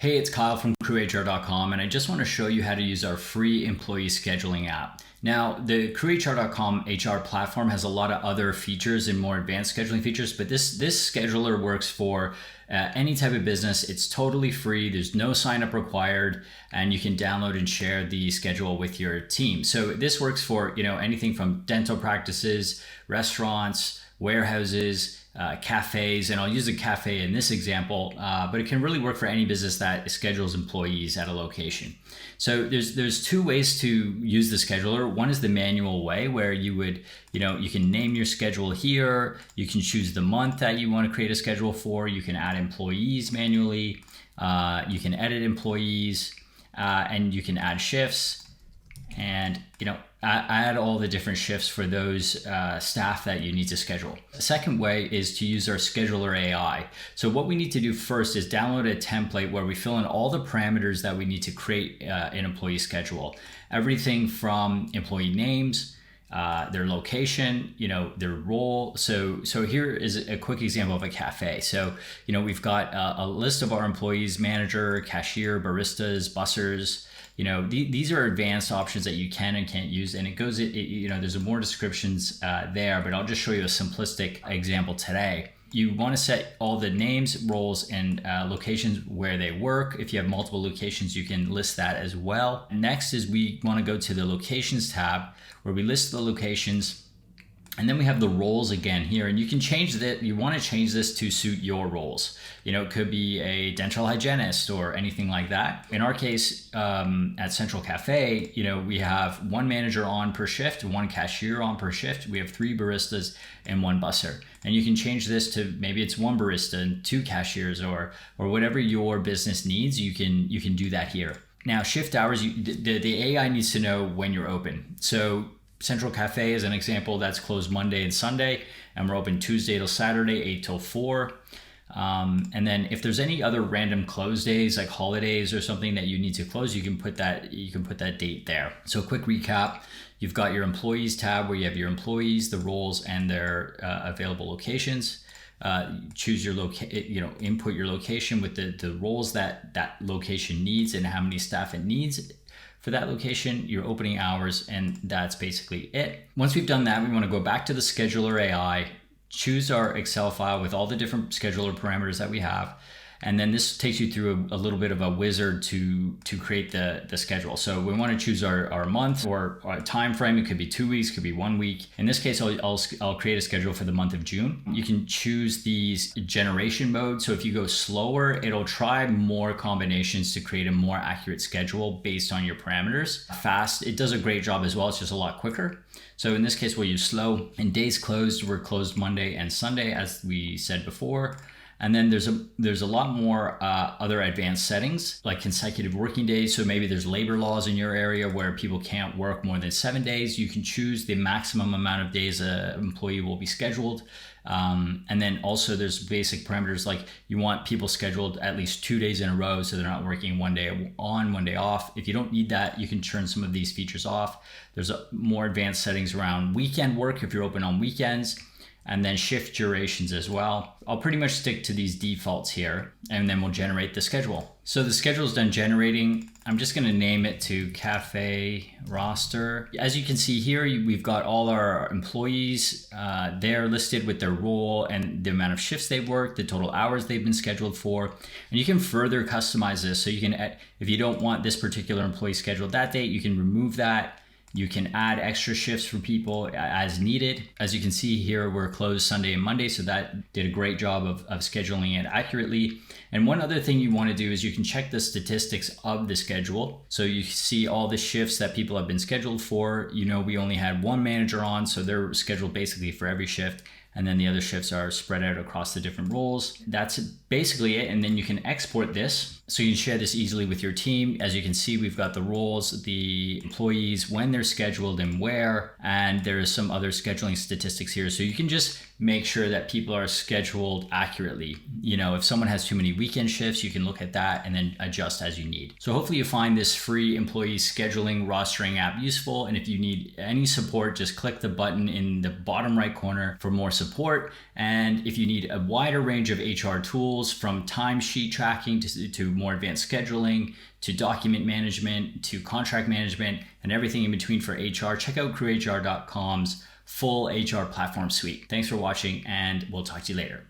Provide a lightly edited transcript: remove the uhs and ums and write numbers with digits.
Hey, it's Kyle from CrewHR.com, and I just want to show you how to use our free employee scheduling app. Now, the CrewHR.com HR platform has a lot of other features and more advanced scheduling features, but this scheduler works for any type of business. It's totally free. There's no sign up required, and you can download and share the schedule with your team. So this works for anything from dental practices, restaurants, warehouses, cafes, and I'll use a cafe in this example, but it can really work for any business that schedules employees at a location. So there's two ways to use the scheduler. One is the manual way, where you would, you can name your schedule here. You can choose the month that you want to create a schedule for. You can add employees manually. You can edit employees, and you can add shifts, and add all the different shifts for those staff that you need to schedule. The second way is to use our scheduler AI. So what we need to do first is download a template where we fill in all the parameters that we need to create an employee schedule. Everything from employee names, their location, their role. So here is a quick example of a cafe. So, we've got a list of our employees: manager, cashier, baristas, bussers. These are advanced options that you can and can't use, and it goes, there's more descriptions there, but I'll just show you a simplistic example today. You want to set all the names, roles, and locations where they work. If you have multiple locations, you can list that as well. Next is we want to go to the locations tab, where we list the locations. And then we have the roles again here, and you can change that. You want to change this to suit your roles. It could be a dental hygienist or anything like that. In our case, at Central Cafe, we have one manager on per shift, one cashier on per shift. We have 3 baristas and 1 busser. And you can change this to maybe it's 1 barista and 2 cashiers, or whatever your business needs. You can do that here. Now, shift hours, the AI needs to know when you're open. So Central Cafe is an example that's closed Monday and Sunday, and we're open Tuesday till Saturday, 8 till 4. And then if there's any other random close days, like holidays or something that you need to close, you can put that date there. So quick recap: you've got your employees tab, where you have your employees, the roles, and their available locations. Choose your input your location with the roles that location needs and how many staff it needs for that location, your opening hours, and that's basically it. Once we've done that, we want to go back to the scheduler AI, choose our Excel file with all the different scheduler parameters that we have, and then this takes you through a little bit of a wizard to create the schedule. So we want to choose our month or our time frame. It could be 2 weeks, could be 1 week. In this case, I'll create a schedule for the month of June. You can choose these generation mode. So if you go slower, it'll try more combinations to create a more accurate schedule based on your parameters. Fast, it does a great job as well. It's just a lot quicker. So in this case, we'll use slow. In days closed, we're closed Monday and Sunday, as we said before. And then there's a lot more other advanced settings, like consecutive working days. So maybe there's labor laws in your area where people can't work more than 7 days. You can choose the maximum amount of days an employee will be scheduled. And then also there's basic parameters, like you want people scheduled at least 2 days in a row, so they're not working 1 day on, 1 day off. If you don't need that, you can turn some of these features off. There's more advanced settings around weekend work if you're open on weekends, and then shift durations as well. I'll pretty much stick to these defaults here, and then we'll generate the schedule. So the schedule is done generating. I'm just going to name it to Cafe Roster. As you can see here, we've got all our employees there listed with their role and the amount of shifts they've worked, the total hours they've been scheduled for. And you can further customize this. So you can, if you don't want this particular employee scheduled that date, you can remove that. You can add extra shifts for people as needed. As you can see here, we're closed Sunday and Monday, so that did a great job of scheduling it accurately. And one other thing you want to do is you can check the statistics of the schedule. So you see all the shifts that people have been scheduled for. We only had 1 manager on, so they're scheduled basically for every shift. And then the other shifts are spread out across the different roles. That's basically it. And then you can export this, so you can share this easily with your team. As you can see, we've got the roles, the employees, when they're scheduled and where, and there is some other scheduling statistics here. So you can just make sure that people are scheduled accurately. If someone has too many weekend shifts, you can look at that and then adjust as you need. So hopefully you find this free employee scheduling rostering app useful. And if you need any support, just click the button in the bottom right corner for more support. And if you need a wider range of HR tools, from timesheet tracking to more advanced scheduling, to document management, to contract management, and everything in between for HR, check out CrewHR.com's full HR platform suite. Thanks for watching, and we'll talk to you later.